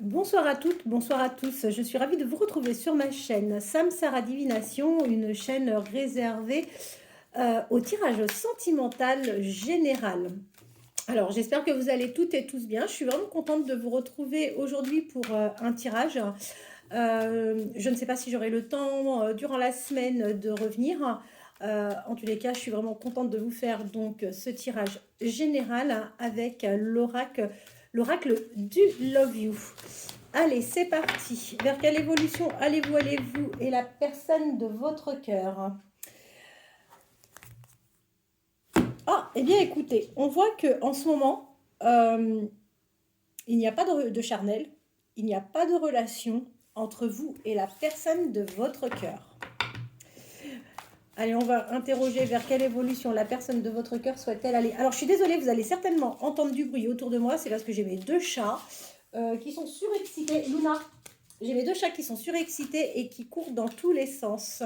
Bonsoir à toutes, bonsoir à tous. Je suis ravie de vous retrouver sur ma chaîne Samsara Divination, une chaîne réservée au tirage sentimental général. Alors, j'espère que vous allez toutes et tous bien. Je suis vraiment contente de vous retrouver aujourd'hui pour un tirage. Je ne sais pas si j'aurai le temps durant la semaine de revenir. En tous les cas, je suis vraiment contente de vous faire donc ce tirage général avec l'oracle du Love You. Allez, c'est parti. Vers quelle évolution allez-vous et la personne de votre cœur? Ah, eh bien écoutez, on voit que en ce moment, il n'y a pas de charnel, il n'y a pas de relation entre vous et la personne de votre cœur. Allez, on va interroger vers quelle évolution la personne de votre cœur souhaite-t-elle aller. Alors, je suis désolée, vous allez certainement entendre du bruit autour de moi. C'est parce que j'ai mes deux chats qui sont surexcités. Luna, j'ai mes deux chats qui sont surexcités et qui courent dans tous les sens.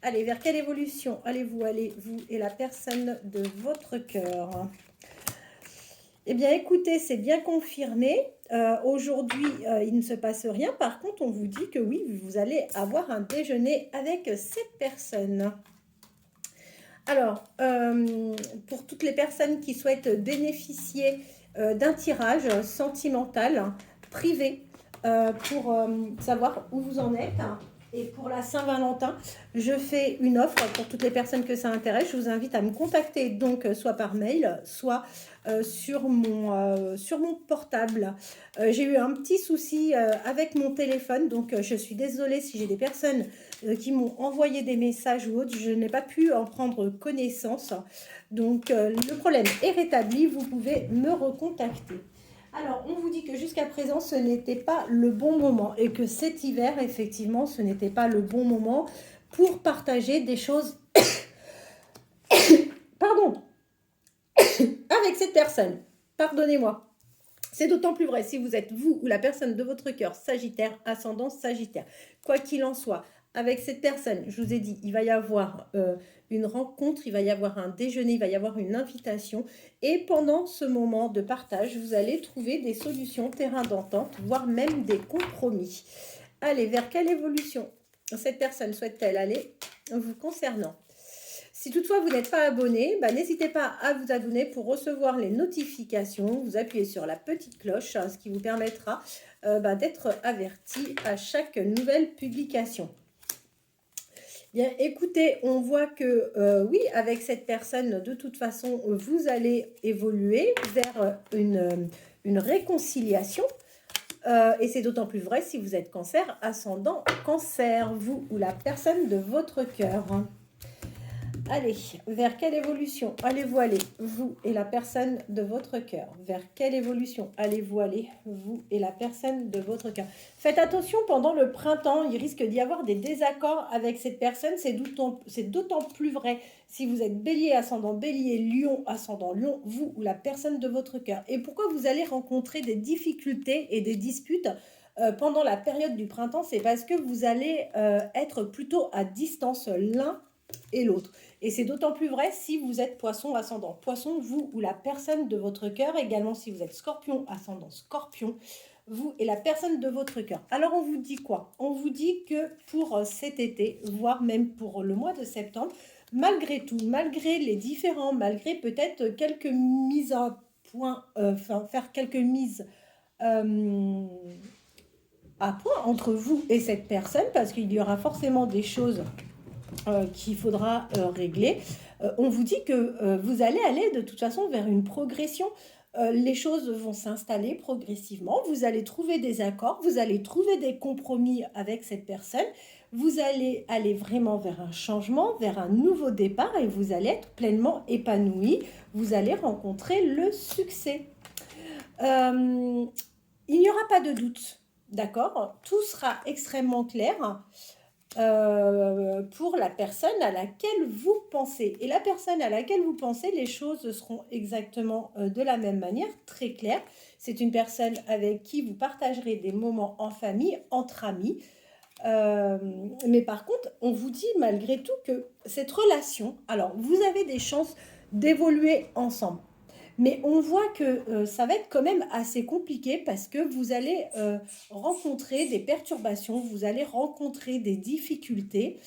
Allez, vers quelle évolution allez-vous et la personne de votre cœur? Eh bien, écoutez, c'est bien confirmé. Aujourd'hui, il ne se passe rien. Par contre, on vous dit que oui, vous allez avoir un déjeuner avec cette personne. Alors, pour toutes les personnes qui souhaitent bénéficier d'un tirage sentimental privé pour savoir où vous en êtes, et pour la Saint-Valentin, je fais une offre pour toutes les personnes que ça intéresse. Je vous invite à me contacter donc soit par mail, soit sur mon portable. J'ai eu un petit souci avec mon téléphone, donc je suis désolée si j'ai des personnes qui m'ont envoyé des messages ou autres. Je n'ai pas pu en prendre connaissance. Donc le problème est rétabli, vous pouvez me recontacter. Alors, on vous dit que jusqu'à présent, ce n'était pas le bon moment et que cet hiver, effectivement, ce n'était pas le bon moment pour partager des choses pardon, avec cette personne. Pardonnez-moi. C'est d'autant plus vrai si vous êtes vous ou la personne de votre cœur Sagittaire, ascendant Sagittaire. Quoi qu'il en soit, avec cette personne, je vous ai dit, il va y avoir une rencontre, il va y avoir un déjeuner, il va y avoir une invitation. Et pendant ce moment de partage, vous allez trouver des solutions, terrain d'entente, voire même des compromis. Allez, vers quelle évolution cette personne souhaite-t-elle aller vous concernant? Si toutefois vous n'êtes pas abonné, n'hésitez pas à vous abonner pour recevoir les notifications. Vous appuyez sur la petite cloche, ce qui vous permettra d'être averti à chaque nouvelle publication. Bien, écoutez, on voit que oui, avec cette personne, de toute façon, vous allez évoluer vers une réconciliation. Et c'est d'autant plus vrai si vous êtes cancer, ascendant cancer, vous ou la personne de votre cœur. Allez, vers quelle évolution allez-vous aller, vous et la personne de votre cœur? Vers quelle évolution allez-vous aller, vous et la personne de votre cœur? Faites attention, pendant le printemps, il risque d'y avoir des désaccords avec cette personne. C'est d'autant plus vrai si vous êtes bélier, ascendant bélier, lion, ascendant lion, vous ou la personne de votre cœur. Et pourquoi vous allez rencontrer des difficultés et des disputes pendant la période du printemps? C'est parce que vous allez être plutôt à distance l'un et l'autre. Et c'est d'autant plus vrai si vous êtes poisson ascendant poisson, vous ou la personne de votre cœur. Également si vous êtes scorpion ascendant scorpion, vous et la personne de votre cœur. Alors on vous dit quoi? On vous dit que pour cet été, voire même pour le mois de septembre, malgré tout, malgré les différents, malgré peut-être quelques mises à point, faire quelques mises à point entre vous et cette personne, parce qu'il y aura forcément des choses qu'il faudra régler. On vous dit que vous allez aller de toute façon vers une progression. Les choses vont s'installer progressivement. Vous allez trouver des accords, vous allez trouver des compromis avec cette personne. Vous allez aller vraiment vers un changement, vers un nouveau départ et vous allez être pleinement épanoui. Vous allez rencontrer le succès. Il n'y aura pas de doute, d'accord? Tout sera extrêmement clair. Pour la personne à laquelle vous pensez. Et la personne à laquelle vous pensez, les choses seront exactement de la même manière, très claires. C'est une personne avec qui vous partagerez des moments en famille, entre amis. Mais par contre, on vous dit malgré tout que cette relation, alors vous avez des chances d'évoluer ensemble. Mais on voit que ça va être quand même assez compliqué parce que vous allez rencontrer des perturbations, vous allez rencontrer des difficultés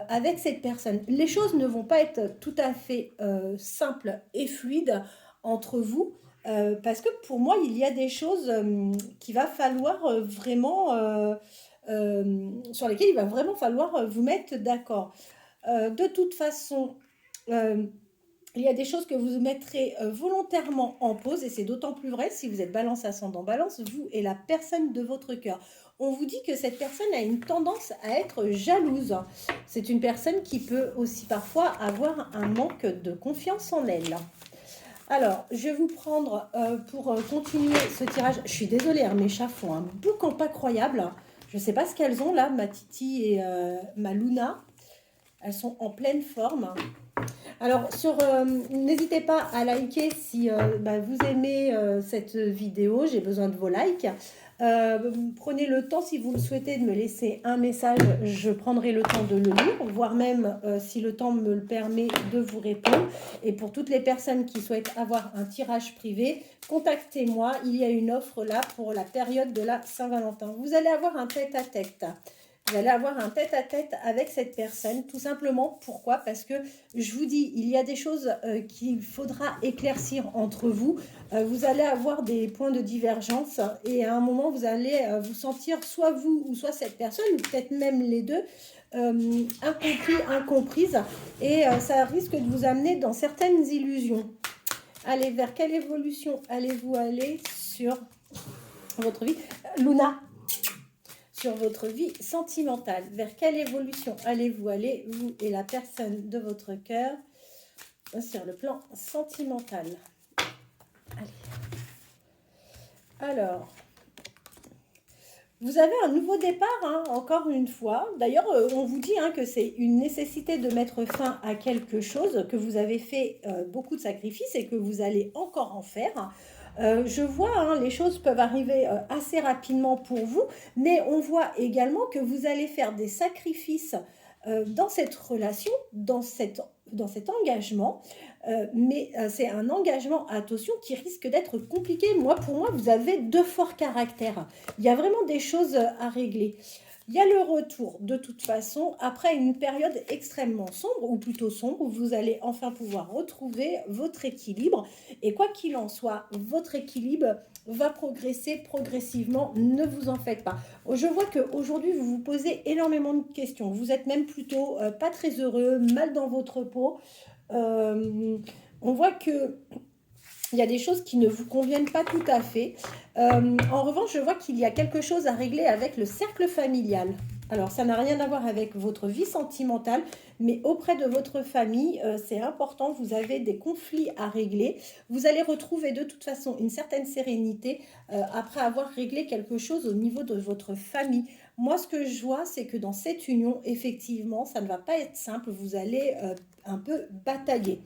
avec cette personne. Les choses ne vont pas être tout à fait simples et fluides entre vous. Parce que pour moi, il y a des choses qu'il va falloir vraiment, sur lesquelles il va vraiment falloir vous mettre d'accord. De toute façon, euh, il y a des choses que vous mettrez volontairement en pause, et c'est d'autant plus vrai si vous êtes balance ascendant balance, vous et la personne de votre cœur. On vous dit que cette personne a une tendance à être jalouse. C'est une personne qui peut aussi parfois avoir un manque de confiance en elle. Alors, je vais vous prendre pour continuer ce tirage. Je suis désolée, hein, mes chats font un boucan pas croyable. Je ne sais pas ce qu'elles ont là, ma Titi et ma Luna. Elles sont en pleine forme. Alors, n'hésitez pas à liker si vous aimez cette vidéo. J'ai besoin de vos likes. Prenez le temps, si vous le souhaitez, de me laisser un message. Je prendrai le temps de le lire, voire même, si le temps me le permet, de vous répondre. Et pour toutes les personnes qui souhaitent avoir un tirage privé, contactez-moi. Il y a une offre là pour la période de la Saint-Valentin. Vous allez avoir un tête-à-tête. Vous allez avoir un tête-à-tête avec cette personne, tout simplement. Pourquoi? Parce que je vous dis, il y a des choses qu'il faudra éclaircir entre vous. Vous allez avoir des points de divergence et à un moment, vous allez vous sentir, soit vous ou soit cette personne, ou peut-être même les deux, incompris, incomprises. Et ça risque de vous amener dans certaines illusions. Allez, vers quelle évolution allez-vous aller sur votre vie? Luna, sur votre vie sentimentale. Vers quelle évolution allez-vous aller, vous et la personne de votre cœur, sur le plan sentimental? Allez. Alors, vous avez un nouveau départ, hein, encore une fois. D'ailleurs, on vous dit que c'est une nécessité de mettre fin à quelque chose, que vous avez fait beaucoup de sacrifices et que vous allez encore en faire. Je vois, les choses peuvent arriver assez rapidement pour vous, mais on voit également que vous allez faire des sacrifices dans cette relation, dans cet engagement, mais c'est un engagement, attention, qui risque d'être compliqué. Pour moi, vous avez deux forts caractères. Il y a vraiment des choses à régler. Il y a le retour, de toute façon, après une période extrêmement sombre, ou plutôt sombre, où vous allez enfin pouvoir retrouver votre équilibre. Et quoi qu'il en soit, votre équilibre va progresser progressivement, ne vous en faites pas. Je vois qu'aujourd'hui, vous vous posez énormément de questions. Vous êtes même plutôt pas très heureux, mal dans votre peau. On voit que il y a des choses qui ne vous conviennent pas tout à fait. En revanche, je vois qu'il y a quelque chose à régler avec le cercle familial. Alors, ça n'a rien à voir avec votre vie sentimentale, mais auprès de votre famille, c'est important, vous avez des conflits à régler. Vous allez retrouver de toute façon une certaine sérénité après avoir réglé quelque chose au niveau de votre famille. Moi, ce que je vois, c'est que dans cette union, effectivement, ça ne va pas être simple. Vous allez un peu batailler.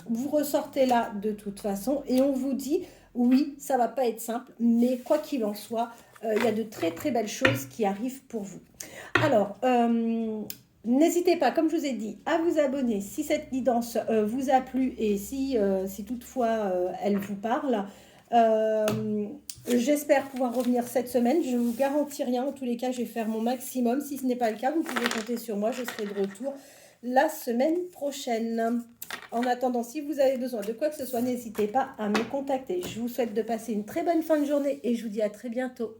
Vous ressortez là de toute façon et on vous dit, oui, ça va pas être simple, mais quoi qu'il en soit, il y a de très très belles choses qui arrivent pour vous. Alors, n'hésitez pas, comme je vous ai dit, à vous abonner si cette guidance vous a plu et si toutefois elle vous parle. J'espère pouvoir revenir cette semaine. Je ne vous garantis rien. En tous les cas, je vais faire mon maximum. Si ce n'est pas le cas, vous pouvez compter sur moi. Je serai de retour la semaine prochaine. En attendant, si vous avez besoin de quoi que ce soit, n'hésitez pas à me contacter. Je vous souhaite de passer une très bonne fin de journée et je vous dis à très bientôt.